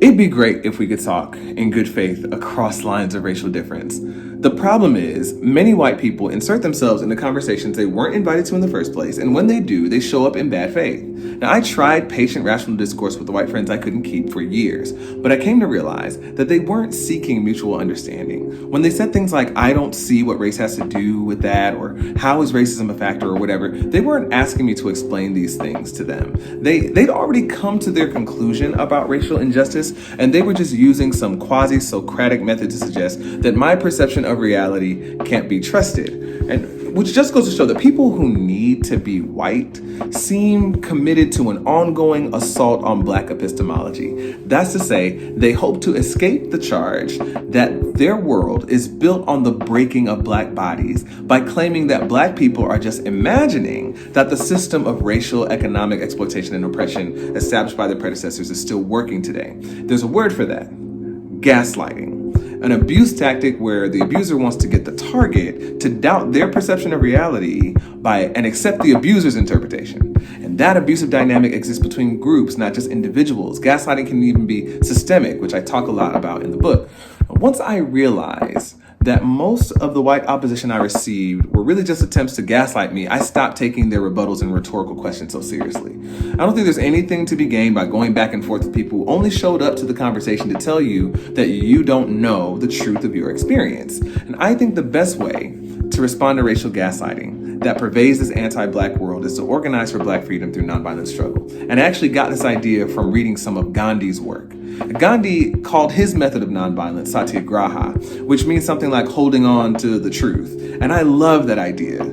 It'd be great if we could talk in good faith across lines of racial difference. The problem is, many white people insert themselves into conversations they weren't invited to in the first place, and when they do, they show up in bad faith. Now, I tried patient, rational discourse with the white friends I couldn't keep for years, but I came to realize that they weren't seeking mutual understanding. When they said things like, I don't see what race has to do with that, or how is racism a factor, or whatever, they weren't asking me to explain these things to them. They'd already come to their conclusion about racial injustice, and they were just using some quasi-Socratic method to suggest that my perception of reality can't be trusted. And which just goes to show that people who need to be white seem committed to an ongoing assault on Black epistemology. That's to say, they hope to escape the charge that their world is built on the breaking of Black bodies by claiming that Black people are just imagining that the system of racial, economic exploitation and oppression established by their predecessors is still working today. There's a word for that: gaslighting. An abuse tactic where the abuser wants to get the target to doubt their perception of reality and accept the abuser's interpretation. And that abusive dynamic exists between groups, not just individuals. Gaslighting can even be systemic, which I talk a lot about in the book. Once I realized that most of the white opposition I received were really just attempts to gaslight me, I stopped taking their rebuttals and rhetorical questions so seriously. I don't think there's anything to be gained by going back and forth with people who only showed up to the conversation to tell you that you don't know the truth of your experience. And I think the best way to respond to racial gaslighting that pervades this anti-Black world is to organize for Black freedom through nonviolent struggle. And I actually got this idea from reading some of Gandhi's work. Gandhi called his method of nonviolence satyagraha, which means something like holding on to the truth. And I love that idea,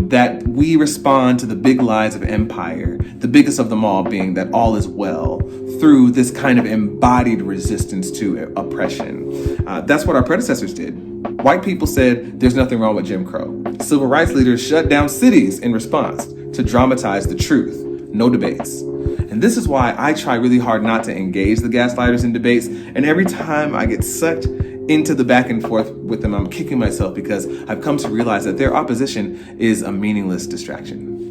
that we respond to the big lies of empire, the biggest of them all being that all is well, through this kind of embodied resistance to oppression. That's what our predecessors did. White people said there's nothing wrong with Jim Crow. Civil rights leaders shut down cities in response to dramatize the truth. No debates. And this is why I try really hard not to engage the gaslighters in debates. And every time I get sucked into the back and forth with them, I'm kicking myself because I've come to realize that their opposition is a meaningless distraction.